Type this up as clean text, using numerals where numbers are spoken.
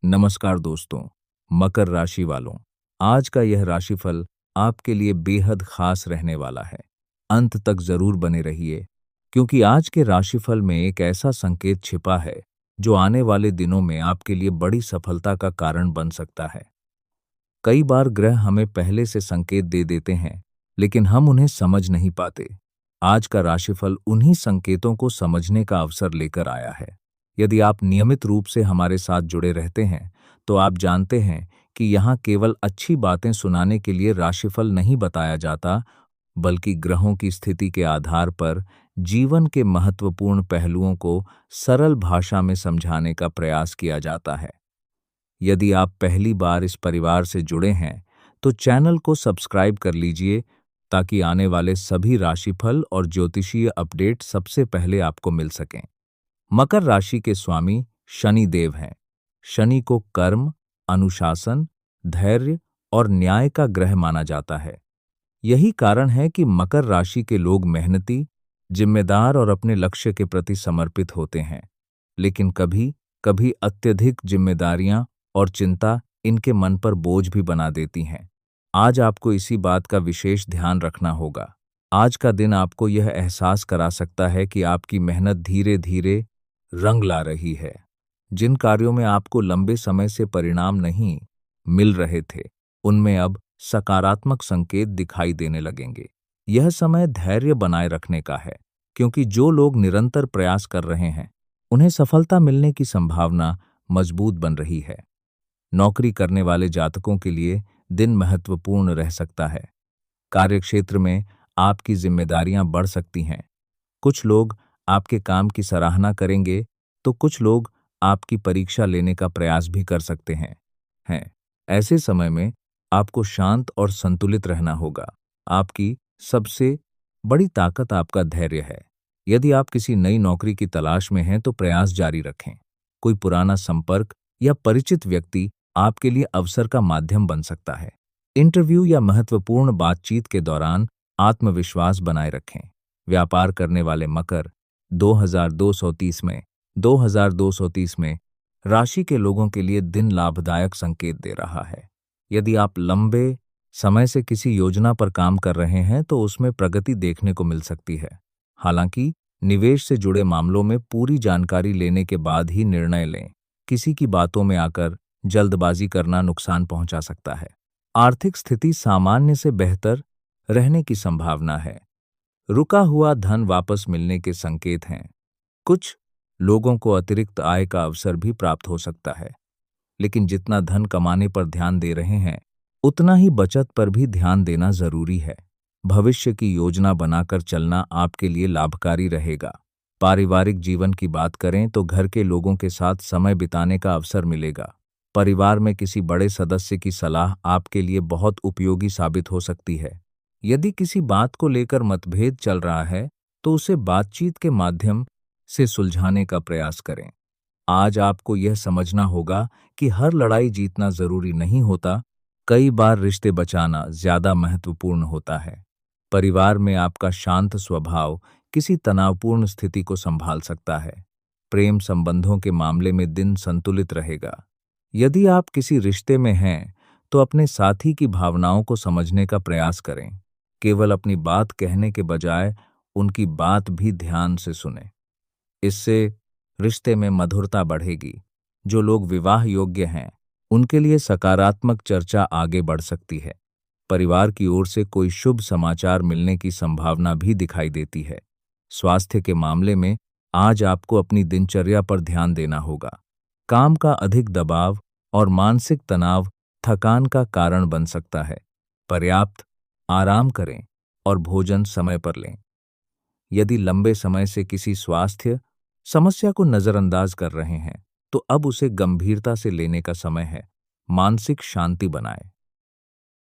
नमस्कार दोस्तों, मकर राशि वालों। आज का यह राशिफल आपके लिए बेहद खास रहने वाला है। अंत तक जरूर बने रहिए, क्योंकि आज के राशिफल में एक ऐसा संकेत छिपा है जो आने वाले दिनों में आपके लिए बड़ी सफलता का कारण बन सकता है। कई बार ग्रह हमें पहले से संकेत दे देते हैं, लेकिन हम उन्हें समझ नहीं पाते। आज का राशिफल उन्हीं संकेतों को समझने का अवसर लेकर आया है। यदि आप नियमित रूप से हमारे साथ जुड़े रहते हैं, तो आप जानते हैं कि यहाँ केवल अच्छी बातें सुनाने के लिए राशिफल नहीं बताया जाता, बल्कि ग्रहों की स्थिति के आधार पर जीवन के महत्वपूर्ण पहलुओं को सरल भाषा में समझाने का प्रयास किया जाता है। यदि आप पहली बार इस परिवार से जुड़े हैं, तो चैनल को सब्सक्राइब कर लीजिए ताकि आने वाले सभी राशिफल और ज्योतिषीय अपडेट सबसे पहले आपको मिल सकें। मकर राशि के स्वामी शनि देव हैं। शनि को कर्म, अनुशासन, धैर्य और न्याय का ग्रह माना जाता है। यही कारण है कि मकर राशि के लोग मेहनती, जिम्मेदार और अपने लक्ष्य के प्रति समर्पित होते हैं। लेकिन कभी कभी अत्यधिक जिम्मेदारियां और चिंता इनके मन पर बोझ भी बना देती हैं। आज आपको इसी बात का विशेष ध्यान रखना होगा। आज का दिन आपको यह एहसास करा सकता है कि आपकी मेहनत धीरे धीरे रंग ला रही है। जिन कार्यों में आपको लंबे समय से परिणाम नहीं मिल रहे थे, उनमें अब सकारात्मक संकेत दिखाई देने लगेंगे। यह समय धैर्य बनाए रखने का है, क्योंकि जो लोग निरंतर प्रयास कर रहे हैं, उन्हें सफलता मिलने की संभावना मजबूत बन रही है। नौकरी करने वाले जातकों के लिए दिन महत्वपूर्ण रह सकता है। कार्यक्षेत्र में आपकी जिम्मेदारियां बढ़ सकती हैं। कुछ लोग आपके काम की सराहना करेंगे, तो कुछ लोग आपकी परीक्षा लेने का प्रयास भी कर सकते हैं। ऐसे समय में आपको शांत और संतुलित रहना होगा। आपकी सबसे बड़ी ताकत आपका धैर्य है। यदि आप किसी नई नौकरी की तलाश में हैं, तो प्रयास जारी रखें। कोई पुराना संपर्क या परिचित व्यक्ति आपके लिए अवसर का माध्यम बन सकता है। इंटरव्यू या महत्वपूर्ण बातचीत के दौरान आत्मविश्वास बनाए रखें। व्यापार करने वाले मकर 2230 में राशि के लोगों के लिए दिन लाभदायक संकेत दे रहा है। यदि आप लंबे समय से किसी योजना पर काम कर रहे हैं, तो उसमें प्रगति देखने को मिल सकती है। हालांकि निवेश से जुड़े मामलों में पूरी जानकारी लेने के बाद ही निर्णय लें। किसी की बातों में आकर जल्दबाजी करना नुकसान पहुंचा सकता है। आर्थिक स्थिति सामान्य से बेहतर रहने की संभावना है। रुका हुआ धन वापस मिलने के संकेत हैं। कुछ लोगों को अतिरिक्त आय का अवसर भी प्राप्त हो सकता है, लेकिन जितना धन कमाने पर ध्यान दे रहे हैं, उतना ही बचत पर भी ध्यान देना जरूरी है। भविष्य की योजना बनाकर चलना आपके लिए लाभकारी रहेगा। पारिवारिक जीवन की बात करें तो घर के लोगों के साथ समय बिताने का अवसर मिलेगा। परिवार में किसी बड़े सदस्य की सलाह आपके लिए बहुत उपयोगी साबित हो सकती है। यदि किसी बात को लेकर मतभेद चल रहा है, तो उसे बातचीत के माध्यम से सुलझाने का प्रयास करें। आज आपको यह समझना होगा कि हर लड़ाई जीतना जरूरी नहीं होता। कई बार रिश्ते बचाना ज्यादा महत्वपूर्ण होता है। परिवार में आपका शांत स्वभाव किसी तनावपूर्ण स्थिति को संभाल सकता है। प्रेम संबंधों के मामले में दिन संतुलित रहेगा। यदि आप किसी रिश्ते में हैं, तो अपने साथी की भावनाओं को समझने का प्रयास करें। केवल अपनी बात कहने के बजाय उनकी बात भी ध्यान से सुनें। इससे रिश्ते में मधुरता बढ़ेगी। जो लोग विवाह योग्य हैं, उनके लिए सकारात्मक चर्चा आगे बढ़ सकती है। परिवार की ओर से कोई शुभ समाचार मिलने की संभावना भी दिखाई देती है। स्वास्थ्य के मामले में आज आपको अपनी दिनचर्या पर ध्यान देना होगा। काम का अधिक दबाव और मानसिक तनाव थकान का कारण बन सकता है। पर्याप्त आराम करें और भोजन समय पर लें। यदि लंबे समय से किसी स्वास्थ्य समस्या को नजरअंदाज कर रहे हैं, तो अब उसे गंभीरता से लेने का समय है। मानसिक शांति बनाएं।